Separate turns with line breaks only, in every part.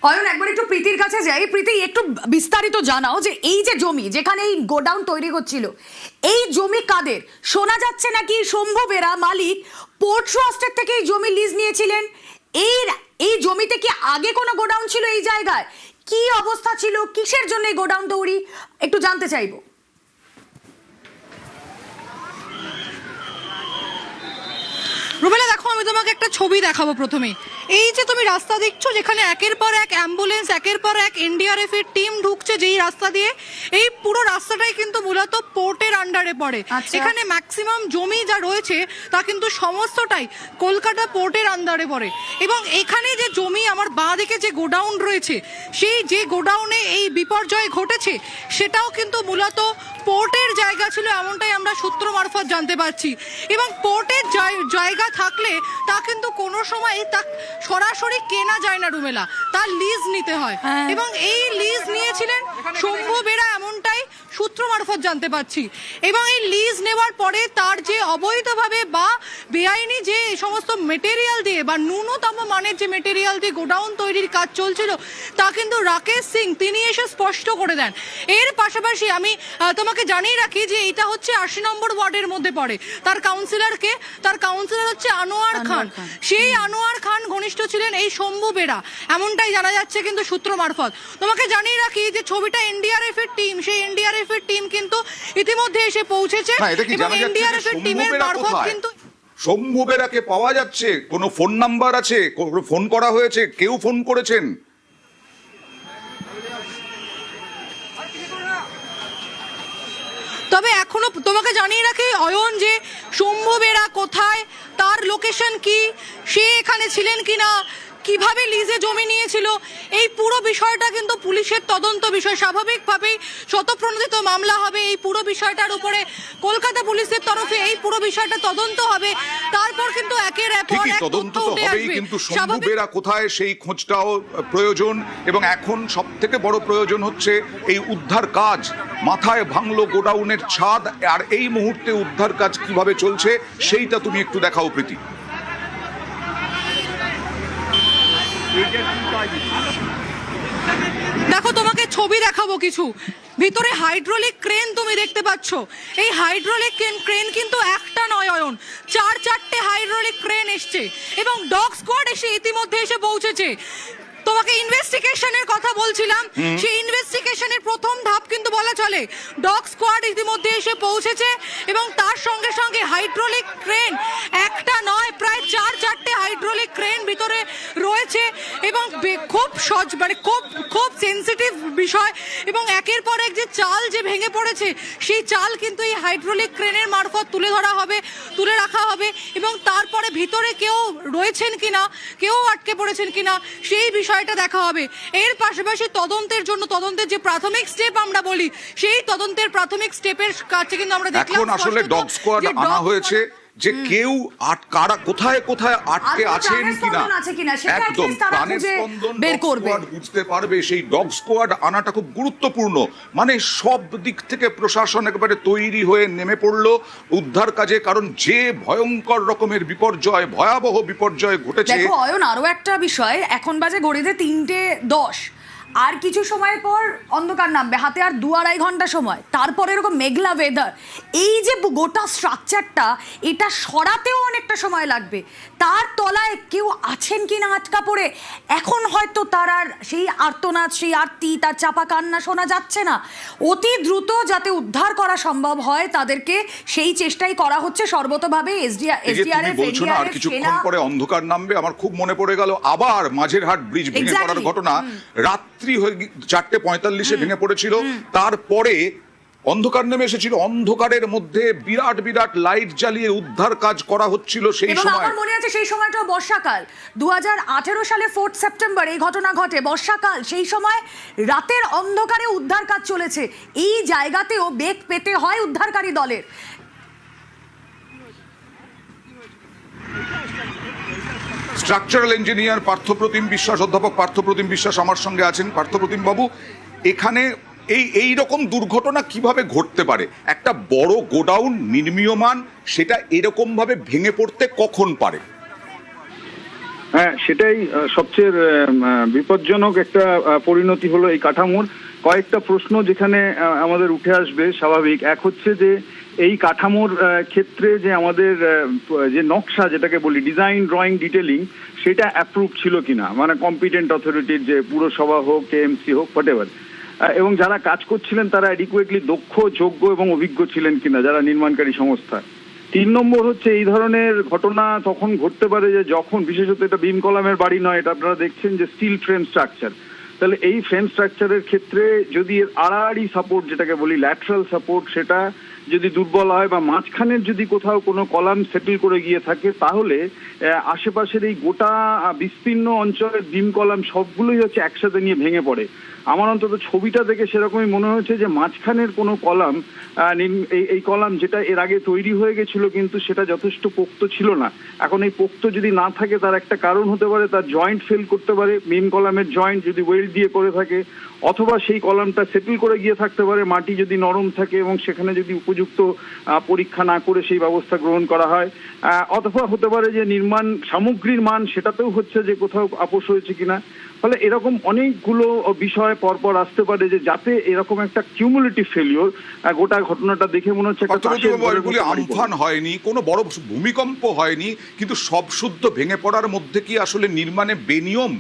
অয়ন একবার একটু প্রীতির কাছে যাই। প্রীতি, একটু বিস্তারিত জানাও যে এই যে জমি যেখানে এই গোডাউন তৈরি হচ্ছিল, এই জমি কাদের? শোনা যাচ্ছে নাকি শম্ভু বেরা মালিক পোর্ট ট্রাস্টের থেকে এই জমি লিজ নিয়েছিলেন। এই জমিতে কি আগে কোনো গোডাউন ছিল? এই জায়গায় কি অবস্থা ছিল? কিসের জন্য এই গোডাউন তৈরি একটু জানতে চাইবো।
রুবেলা দেখো, আমি তোমাকে একটা ছবি দেখাবো। প্রথমে এই যে তুমি রাস্তা দেখছো, যেখানে একের পর এক অ্যাম্বুলেন্স, একের পর এক এনডিআরএফ এর টিম ঢুকছে যেই রাস্তা দিয়ে, এই পুরো রাস্তাটাই কিন্তু মূলত পোর্টের আন্ডারে পড়ে। এখানে ম্যাক্সিমাম জমি যা রয়েছে তা কিন্তু সমস্তটাই কলকাতা পোর্টের আন্ডারে পড়ে। এবং এখানে যে জমি, আমার বাঁ দিকে যে গোডাউন রয়েছে, সেই যে গোডাউনে এই বিপর্যয় ঘটেছে সেটাও কিন্তু মূলত পোর্টের জায়গা ছিল, এমনটাই আমরা সূত্র মারফত জানতে পারছি। এবং পোর্টের জায়গা থাকলে তা কিন্তু কোনো সময় তা সরাসরি কেনা যায় না রুমেলা, তার লিজ নিতে হয়। এবং এই লিজ নিয়েছিলেন শম্ভু বেরা, এমনটাই সূত্র মারফত জানতে পারছি। এবং এই লিজ নেওয়ার পরে তার যে অবৈধভাবে বা বেআইনি যে সমস্ত মেটেরিয়াল দিয়ে বা ন্যূনতম মানের যে মেটেরিয়াল দিয়ে গোডাউন তৈরির কাজ চলছিল, তা কিন্তু রাকেশ সিং তিনি এসে স্পষ্ট করে দেন। এর পাশাপাশি আমি তোমাকে জানিয়ে রাখি যে এটা হচ্ছে ৮০ নম্বর ওয়ার্ডের মধ্যে পড়ে। তার কাউন্সিলর হচ্ছে আনোয়ার খান। সেই আনোয়ার খান ঘনিষ্ঠ ছিলেন এই শম্ভু বেরা, এমনটাই জানা যাচ্ছে কিন্তু সূত্র মারফত। তোমাকে জানিয়ে রাখি যে ছবিটা এনডিআরএফ এর টিম, সেই এনডিআরএফ এর টিম কিন্তু ইতিমধ্যে এসে পৌঁছেছে এবং এনডিআরএফ এর টিমের মারফত কিন্তু
শম্ভু বেরাকে পাওয়া যাচ্ছে। কোনো ফোন নাম্বার আছে? ফোন করা হয়েছে? কেউ ফোন করেছেন?
তবে এখনো তোমাকে জানিয়ে রাখি অয়ন, যে শম্ভু বেরা কোথায়, তার লোকেশন কি, সে এখানে ছিলেন কিনা, কিভাবে লিজে জমি নিয়েছিল, এই পুরো বিষয়টা কিন্তু পুলিশের তদন্ত বিষয়। স্বাভাবিকভাবেই শতপ্রণোদিত মামলা হবে এই পুরো বিষয়টার উপরে। কলকাতা পুলিশের তরফে এই পুরো বিষয়টা তদন্ত হবে, তারপর কিন্তু একের পর এক
তদন্ত
তথ্য উঠে
হবেই,
আসবে।
কিন্তু শম্ভু বেরা কোথায় সেই খোঁজটাও প্রয়োজন। এবং এখন সবথেকে বড় প্রয়োজন হচ্ছে এই উদ্ধার কাজ। মাথায় ভাঙলো গোডাউনের ছাদ, আর এই মুহূর্তে উদ্ধার কাজ কিভাবে চলছে সেইটা তুমি একটু দেখাও প্রীতি।
দেখো, তোমাকে ছবি দেখাবো কিছু। ভিতরে হাইড্রোলিক ক্রেন তুমি দেখতে পাচ্ছ। এই হাইড্রোলিক ক্রেন কিন্তু একটা নয় অয়ন, 4-4টে হাইড্রোলিক ক্রেন এসছে এবং ডগ স্কোয়াড এসে ইতিমধ্যে এসে পৌঁছেছে। তোমাকে ইনভেস্টিগেশনের কথা বলছিলাম, সেই ইনভেস্টিগেশনের প্রথম ধাপ কিন্তু বলা চলে। ডগ স্কোয়াড ইতিমধ্যে এসে পৌঁছেছে এবং তার সঙ্গে সঙ্গে হাইড্রোলিক ক্রেন একটা নয়, প্রায় 4-4টে হাইড্রোলিক ক্রেন ভিতরে রয়েছে। এবং খুব সেন্সিটিভ বিষয়। এবং একের পর এক যে চাল যে ভেঙে পড়েছে, সেই চাল কিন্তু এই হাইড্রোলিক ক্রেনের মারফত তুলে রাখা হবে। এবং তারপরে ভিতরে কেউ রয়েছেন কিনা, কেউ আটকে পড়েছেন কিনা, সেই বিষয়টা দেখা হবে। এর পাশাপাশি তদন্তের যে প্রাথমিক স্টেপ আমরা বলি, সেই তদন্তের প্রাথমিক স্টেপের কাছে কিন্তু আমরা দেখলাম
এখন আসলে ডগ স্কোয়াড আনা হয়েছে যে কেউ কোথায় আটকে আছেন কিনা, একদম প্রাণের স্পন্দন বুঝতে পারবে। সেই ডগ স্কোয়াড আনাটা খুব গুরুত্বপূর্ণ। মানে সব দিক থেকে প্রশাসন একেবারে তৈরি হয়ে নেমে পড়লো উদ্ধার কাজে, কারণ যে ভয়ঙ্কর রকমের বিপর্যয়, ভয়াবহ বিপর্যয় ঘটেছে।
দেখো অয়ন, আরো একটা বিষয়, এখন বাজে ঘড়িতে 3:10, আর কিছু সময় পর অন্ধকার নামবে, হাতে আর 2-2.5 ঘন্টা সময়। তারপরে এরকম মেঘলা ওয়েদার, এই যে গোটা স্ট্রাকচারটা, এটা সরাতেও অনেকটা সময় লাগবে। তার তলায় কেউ আছেন কিনা আটকা পড়ে, এখন হয়তো তার আর সেই আর্তনাদ, সেই আরতি, তার চাপা কান্না শোনা যাচ্ছে না। অতি দ্রুত যাতে উদ্ধার করা সম্ভব হয়, তাদেরকে সেই চেষ্টাই করা হচ্ছে সর্বতভাবে।
এসডিআরএফ বলছো না আর কিছুক্ষণ পরে অন্ধকার নামবে, আমার খুব মনে পড়ে গেল আবার মাঝেরহাট ব্রিজ ভেঙে পড়ার ঘটনা। রাত্রি হয়ে 4:45 ভেঙে পড়েছিল, তারপরে অন্ধকার নেমে এসেছিল। অন্ধকারের মধ্যে বিরাট লাইট জ্বালিয়ে উদ্ধার কাজ করা হচ্ছিল সেই সময়।
আমার মনে আছে সেই সময়টা বর্ষাকাল, 2018 সালে 4 সেপ্টেম্বর এই ঘটনা ঘটে। বর্ষাকাল, সেই সময় রাতের অন্ধকারে উদ্ধার কাজ চলেছে। এই জায়গাতেও বেগ পেতে হয় উদ্ধারকারী দলের।
স্ট্রাকচারাল ইঞ্জিনিয়ার অধ্যাপক পার্থপ্রতিম বিশ্বাস আমার সঙ্গে আছেন। পার্থপ্রতিম বাবু, এখানে এই রকম দুর্ঘটনা কিভাবে ঘটতে পারে? একটা বড় গোডাউন নির্মীয়মান, সেটা এরকম ভাবে ভেঙে পড়তে কখন পারে?
হ্যাঁ, সেটাই সবচেয়ে বিপজ্জনক একটা পরিণতি হলো এই কাঠামোর। কয়েকটা প্রশ্ন যেখানে আমাদের উঠে আসবে স্বাভাবিক। এক হচ্ছে যে এই কাঠামোর ক্ষেত্রে যে আমাদের যে নকশা যেটাকে বলি ডিজাইন ড্রয়িং ডিটেলিং, সেটা অ্যাপ্রুভ ছিল কিনা, মানে কম্পিটেন্ট অথরিটির, যে পুরসভা হোক কেএমসি হোক হোয়াটএভার, এবং যারা কাজ করছিলেন তারা অ্যাডিকুয়েটলি দক্ষ, যোগ্য এবং অভিজ্ঞ ছিলেন কিনা যারা নির্মাণকারী সংস্থা। 3 নম্বর হচ্ছে এই ধরনের ঘটনা তখন ঘটতে পারে যে যখন, বিশেষত এটা বিম কলামের বাড়ি নয়, এটা আপনারা দেখছেন যে স্টিল ফ্রেম স্ট্রাকচার। তাহলে এই ফ্রেম স্ট্রাকচারের ক্ষেত্রে যদি এর আড়াআড়ি সাপোর্ট যেটাকে বলি ল্যাটারাল সাপোর্ট, সেটা যদি দুর্বল হয় বা মাঝখানের যদি কোথাও কোনো কলাম সেটেল করে গিয়ে থাকে, তাহলে আশেপাশের এই গোটা বিস্তীর্ণ অঞ্চলের বিম কলাম সবগুলোই হচ্ছে একসাথে নিয়ে ভেঙে পড়ে। আমার অন্তত ছবিটা দেখে সেরকমই মনে হয়েছে যে মাঝখানের কোনো কলাম, এই কলাম যেটা এর আগে তৈরি হয়ে গেছিল কিন্তু সেটা যথেষ্ট পোক্ত ছিল না। এখন এই পোক্ত যদি না থাকে তার একটা কারণ হতে পারে তার জয়েন্ট ফেল করতে পারে, বিম কলামের জয়েন্ট যদি ওয়েল্ড দিয়ে করে থাকে, অথবা সেই কলামটা সেটেল করে গিয়ে থাকতে পারে, মাটি যদি নরম থাকে এবং সেখানে যদি উপযুক্ত পরীক্ষা না করে সেই ব্যবস্থা গ্রহণ করা হয়, অথবা হতে পারে যে নির্মাণ সামগ্রীর মান সেটাতেও হচ্ছে যে কোথাও আপোষ হয়েছে কিনা। ফলে এরকম অনেকগুলো বিষয় পরপর আসতে পারে যে যাতে এরকম একটা কিউমুলেটিভ ফেলিওর, গোটা ঘটনাটা দেখে মনে হচ্ছে
আমফান হয়নি, কোনো বড় ভূমিকম্প হয়নি, কিন্তু সব শুদ্ধ ভেঙে পড়ার মধ্যে কি আসলে নির্মাণে বেনিয়ম?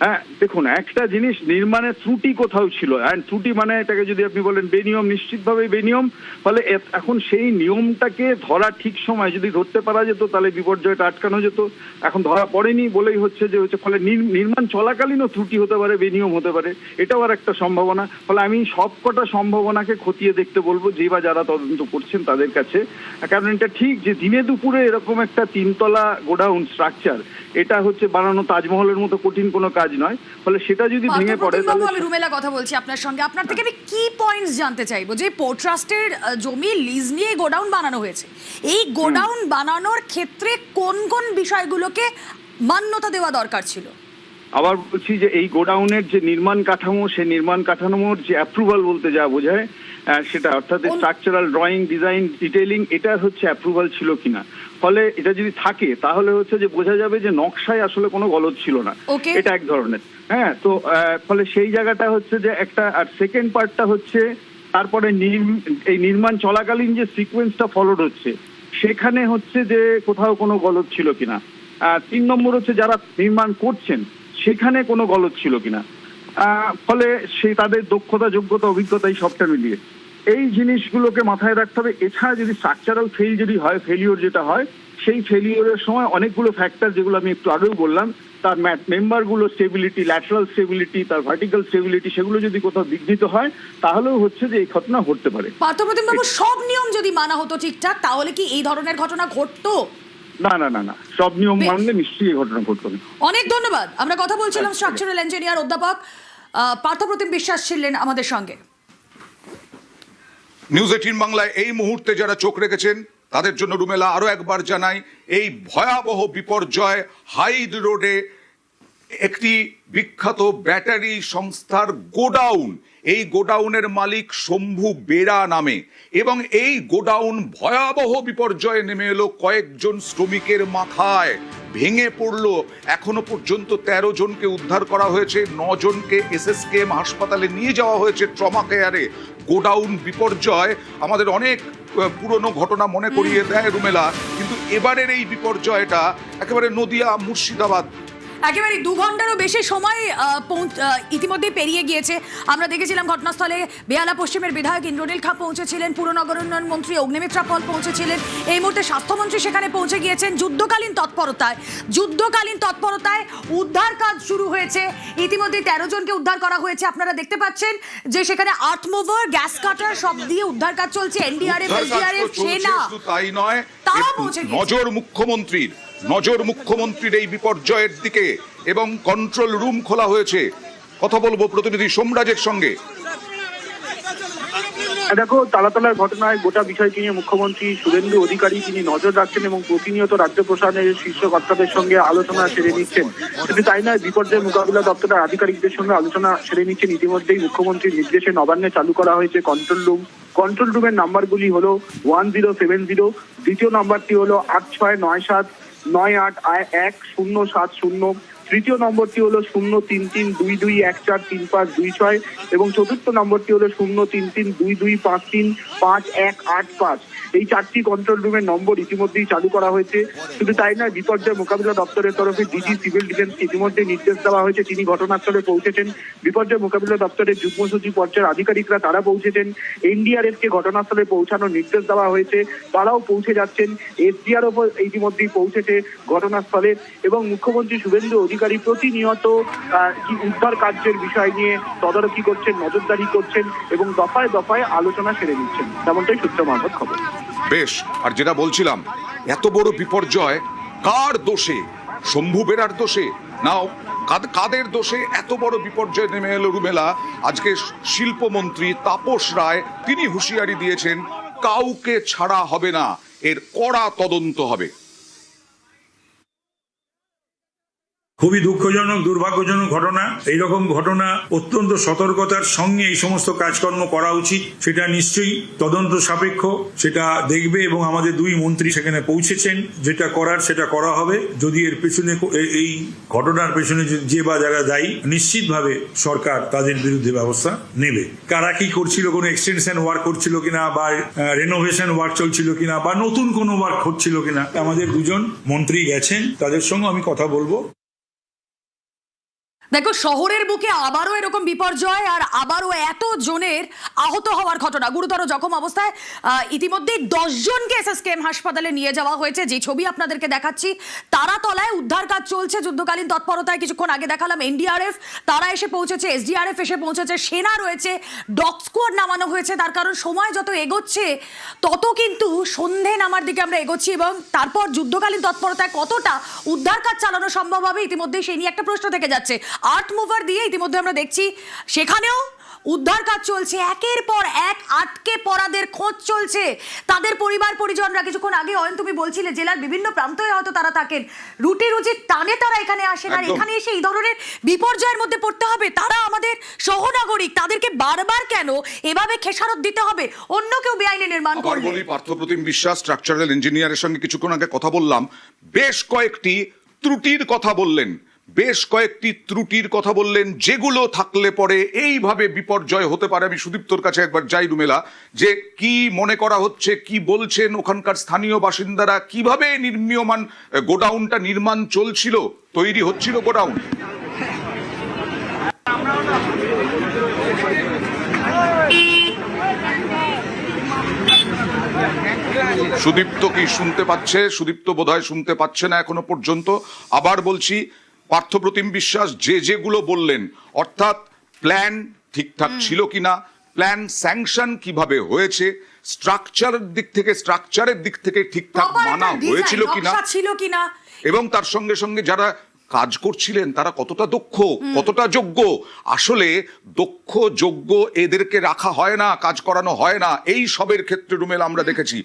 হ্যাঁ, দেখুন, একটা জিনিস নির্মাণের ত্রুটি কোথাও ছিল, অ্যান্ড ত্রুটি মানে এটাকে যদি আপনি বলেন বেনিয়ম, নিশ্চিতভাবেই বেনিয়ম। ফলে এখন সেই নিয়মটাকে ধরা ঠিক সময় যদি ধরতে পারা যেত তাহলে বিপর্যয়টা আটকানো যেত। এখন ধরা পড়েনি বলেই হচ্ছে যে ফলে নির্মাণ চলাকালীনও ত্রুটি হতে পারে, বেনিয়ম হতে পারে, এটাও আর একটা সম্ভাবনা। ফলে আমি সবকটা সম্ভাবনাকে খতিয়ে দেখতে বলবো যে বা যারা তদন্ত করছেন তাদের কাছে। কারণ এটা ঠিক যে দিনে দুপুরে এরকম একটা 3 তলা গোডাউন স্ট্রাকচার, এটা হচ্ছে বানানো তাজমহলের মতো কঠিন কোনো কাজ নয়। ফলে সেটা যদি ভেঙে পড়ে তাহলে
আমি রুমেলা কথা বলছি আপনার সঙ্গে, আপনার থেকে আমি কি পয়েন্টস জানতে চাইবো যে পোর্ট ট্রাস্টের জমি লিজ নিয়ে গোডাউন বানানো হয়েছে, এই গোডাউন বানানোর ক্ষেত্রে কোন কোন বিষয়গুলোকে মান্যতা দেওয়া দরকার ছিল?
আবার বলছি যে এই গোডাউনের যে নির্মাণ কাঠামো, সেই নির্মাণ কাঠামোর যে অ্যাপ্রুভাল বলতে যা বোঝায় সেটা, অর্থাৎ স্ট্রাকচারাল ড্রয়িং ডিজাইন ডিটেইলিং, এটা হচ্ছে অ্যাপ্রুভাল ছিল কিনা। ফলে এটা যদি থাকে তাহলে হচ্ছে যে বোঝা যাবে যে নকশায় আসলে কোনো গলদ ছিল না, এটা এক ধরনের। হ্যাঁ, তো ফলে সেই জায়গাটা হচ্ছে যে একটা। আর সেকেন্ড পার্টটা হচ্ছে তারপরে এই নির্মাণ চলাকালীন যে সিকোয়েন্সটা ফলোড হচ্ছে সেখানে হচ্ছে যে কোথাও কোনো গলদ ছিল কিনা। 3 নম্বর হচ্ছে যারা নির্মাণ করছেন সেখানে কোনো গলদ ছিল কিনা। ফলে তাদের দক্ষতা, যোগ্যতা, অভিজ্ঞতা, এই সবটা মিলিয়ে এই জিনিসগুলোকে মাথায় রাখতে হবে। এছাড়া যদি স্ট্রাকচারাল ফেলিওর যেটা হয়, সেই ফেলিওরের সময় অনেকগুলো ফ্যাক্টর, যেগুলো আমি একটু আগেও বললাম, তার মেম্বারগুলো স্টেবিলিটি, ল্যাটারাল স্টেবিলিটি, তার ভার্টিক্যাল স্টেবিলিটি, সেগুলো যদি কোথাও বিঘ্নিত হয় তাহলেও হচ্ছে যে এই ঘটনা ঘটতে পারে।
পার্থপ্রতিম বাবু, সব নিয়ম যদি মানা হতো ঠিকঠাক তাহলে কি এই ধরনের ঘটনা ঘটতো?
না না না না, সব নিয়ম মানলে নিশ্চয়ই এই ঘটনা ঘটতো না।
অনেক ধন্যবাদ। আমরা কথা বলছিলাম স্ট্রাকচারাল ইঞ্জিনিয়ার অধ্যাপক পার্থপ্রতিম বিশ্বাস ছিলেন আমাদের সঙ্গে।
নিউজ 18 বাংলায় এই মুহূর্তে যারা চোখ রেখেছেন তাদের জন্য রুমেলা আরো একবার জানাই, এই ভয়াবহ বিপর্যয় হাইড রোডে একটি বিখ্যাত ব্যাটারি সংস্থার গোডাউন, এই গোডাউনের মালিক শম্ভু বেরা নামে, এবং এই গোডাউন ভয়াবহ বিপর্যয়ে নেমে এলো কয়েকজন শ্রমিকের মাথায়, ভেঙে পড়লো। এখনো পর্যন্ত 13 জনকে উদ্ধার করা হয়েছে, 9 জনকে এসএসকেএম হাসপাতালে নিয়ে যাওয়া হয়েছে ট্রমা কেয়ারে। গোডাউন বিপর্যয় আমাদের অনেক পুরনো ঘটনা মনে করিয়ে দেয় রুমেলা, কিন্তু এবারের এই বিপর্যয়টা একেবারে নদিয়া মুর্শিদাবাদ।
একেবারে 2 ঘন্টারও বেশি সময় ইতিমধ্যে পেরিয়ে গিয়েছে। আমরা দেখেছিলাম ঘটনাস্থলে বেহালা পশ্চিমের বিধায়ক ইন্দ্রনীল খাঁ পৌঁছেছিলেন, পুর নগর উন্নয়ন মন্ত্রী অগ্নিমিত্রা পল পৌঁছেছিলেন, এই মুহূর্তে স্বাস্থ্যমন্ত্রী সেখানে পৌঁছে গিয়েছেন। যুদ্ধকালীন তৎপরতায় উদ্ধার কাজ শুরু হয়েছে। ইতিমধ্যে 13 জনকে উদ্ধার করা হয়েছে। আপনারা দেখতে পাচ্ছেন যে সেখানে আর্থ মুভার, গ্যাস কাটার সব দিয়ে উদ্ধার কাজ চলছে। এনডিআরএফ, এসডিআরএফ, সেনা,
তাই নয়,
তারা পৌঁছে গিয়েছে।
নজর মুখ্যমন্ত্রীর এই বিপর্যয়ের দিকে, এবং কন্ট্রোল রুম খোলা হয়েছে। কথা বলবো প্রতিনিধি সোমরাজের সঙ্গে।
দেখো, তালাতলার ঘটনায় গোটা বিষয়টি নিয়ে মুখ্যমন্ত্রী শুভেন্দু অধিকারী তিনি নজর রাখছেন এবং প্রতিনিয়ত রাজ্য প্রশাসনের শীর্ষ কর্তাদের সঙ্গে আলোচনা সেরে নিচ্ছেন। শুধু তাই নয়, বিপর্যয় মোকাবিলা দপ্তরের আধিকারিকদের সঙ্গে আলোচনা সেরে নিচ্ছেন। ইতিমধ্যেই মুখ্যমন্ত্রীর নির্দেশে নবান্নে চালু করা হয়েছে কন্ট্রোল রুম। কন্ট্রোল রুমের নাম্বারগুলি হলো 1070, দ্বিতীয় নাম্বারটি হলো 8697 981070। তৃতীয় নম্বরটি হলো 03322143526 এবং চতুর্থ নম্বরটি হলো 03322535185। এই 4টি কন্ট্রোল রুমের নম্বর ইতিমধ্যেই চালু করা হয়েছে। শুধু তাই নয়, বিপর্যয় মোকাবিলা দপ্তরের তরফে ডিজি সিভিল ডিফেন্সকে ইতিমধ্যে নির্দেশ দেওয়া হয়েছে, তিনি ঘটনাস্থলে পৌঁছেছেন। বিপর্যয় মোকাবিলা দপ্তরের যুগ্ম সচিব পর্যায়ের আধিকারিকরা তারা পৌঁছেছেন। এনডিআরএফ কে ঘটনাস্থলে পৌঁছানোর নির্দেশ দেওয়া হয়েছে, তারাও পৌঁছে যাচ্ছেন। এসডিআরএফ ইতিমধ্যেই পৌঁছেছে ঘটনাস্থলে এবং মুখ্যমন্ত্রী শুভেন্দু অধিকারী প্রতিনিয়ত উদ্ধার কার্যের বিষয় নিয়ে তদারকি করছেন, নজরদারি করছেন এবং দফায় দফায় আলোচনা সেরে নিচ্ছেন, তেমনটাই সূত্র মারফত খবর।
বেশ, আর যেটা বলছিলাম, এত বড় বিপর্যয় কার দোষে? শম্ভু বেরার দোষে? নাও কাদের দোষে এত বড় বিপর্যয় নেমে এলো রুমেলা? আজকে শিল্পমন্ত্রী তাপস রায় তিনি হুঁশিয়ারি দিয়েছেন, কাউকে ছাড়া হবে না, এর কড়া তদন্ত হবে।
খুবই দুঃখজনক, দুর্ভাগ্যজনক ঘটনা। এইরকম ঘটনা অত্যন্ত সতর্কতার সঙ্গে এই সমস্ত কাজকর্ম করা উচিত। সেটা নিশ্চয়ই তদন্ত সাপেক্ষ, সেটা দেখবে এবং আমাদের 2 মন্ত্রী সেখানে পৌঁছেছেন। যেটা করার সেটা করা হবে। যদি এর পেছনে, এই ঘটনার পেছনে যে বা যারা দায়ী, নিশ্চিতভাবে সরকার তাদের বিরুদ্ধে ব্যবস্থা নেবে। কারা কি করছিল, কোনো এক্সটেনশন ওয়ার্ক করছিল কিনা বা রেনোভেশন ওয়ার্ক চলছিল কিনা বা নতুন কোনো ওয়ার্ক হচ্ছিল কিনা, আমাদের 2জন মন্ত্রী গেছেন, তাদের সঙ্গে আমি কথা বলবো।
দেখো, শহরের বুকে আবারও এরকম বিপর্যয় আর আবারও এত জনের আহত হওয়ার ঘটনা, গুরুতর জখম অবস্থায় ইতিমধ্যেই 10 জনকে এসএসকেএম হাসপাতালে নিয়ে যাওয়া হয়েছে। যে ছবি আপনাদেরকে দেখাচ্ছি, তারাতলায় উদ্ধার কাজ চলছে যুদ্ধকালীন তৎপরতায়। কিছুক্ষণ আগে দেখালাম এনডিআরএফ তারা এসে পৌঁছেছে, এসডিআরএফ এসে পৌঁছেছে, সেনা রয়েছে, ডগ স্কোয়াড নামানো হয়েছে। তার কারণ সময় যত এগোচ্ছে তত কিন্তু সন্ধে নামার দিকে আমরা এগোচ্ছি এবং তারপর যুদ্ধকালীন তৎপরতায় কতটা উদ্ধার কাজ চালানো সম্ভব হবে ইতিমধ্যেই সেই নিয়ে একটা প্রশ্ন থেকে যাচ্ছে। আর্ট মুভার দিয়ে ইতিমধ্যে আমরা দেখছি সেখানেও উদ্ধার কাজ চলছে, একের পর এক আটকে পড়াদের খোঁজ চলছে। তাদের পরিবার পরিজনরা, কিছুক্ষণ আগে অয়ন তুমি বলছিলে জেলার বিভিন্ন প্রান্তে হয়তো তারা থাকেন, রুজির টানে তারা এখানে আসেন, আর এখানে এসে এই ধরনের বিপর্যয়ের মধ্যে পড়তে হবে। তারা আমাদের সহনাগরিক, তাদেরকে বারবার কেন এভাবে খেসারত দিতে হবে অন্য কেউ বেআইনি নির্মাণ করলে?
বলি, পার্থপ্রতিম বিশ্বাস স্ট্রাকচারাল ইঞ্জিনিয়ারের সঙ্গে কিছুক্ষণ আগে কথা বললাম, বেশ কয়েকটি ত্রুটির কথা বললেন, যেগুলো থাকলে পরে এইভাবে বিপর্যয় হতে পারে। আমি সুদীপ্তর কাছে একবার যাই রুমেলা, যে কি মনে করা হচ্ছে, কি বলছেন ওখানকার স্থানীয় বাসিন্দারা, কিভাবে নির্মীয়মান গোডাউনটা নির্মাণ চলছিল, তৈরি হচ্ছিল গোডাউন? সুদীপ্ত কি শুনতে পাচ্ছে? সুদীপ্ত বোধহয় শুনতে পাচ্ছে না এখনো পর্যন্ত। আবার বলছি, পার্থপ্রতিম বিশ্বাস যেগুলো বললেন, অর্থাৎ প্ল্যান ঠিকঠাক ছিল কিনা, প্ল্যান স্যাংশন কিভাবে হয়েছে, স্ট্রাকচারের দিক থেকে ঠিকঠাক মানা হয়েছিল কিনা, এবং তার সঙ্গে সঙ্গে যারা কাজ করছিলেন তারা কতটা দক্ষ, কতটা যোগ্য। আসলে দক্ষ যোগ্য এদেরকে রাখা হয় না, কাজ করানো হয় না। এই সবের ক্ষেত্রে রুমেল আমরা দেখেছি।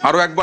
আরো একবার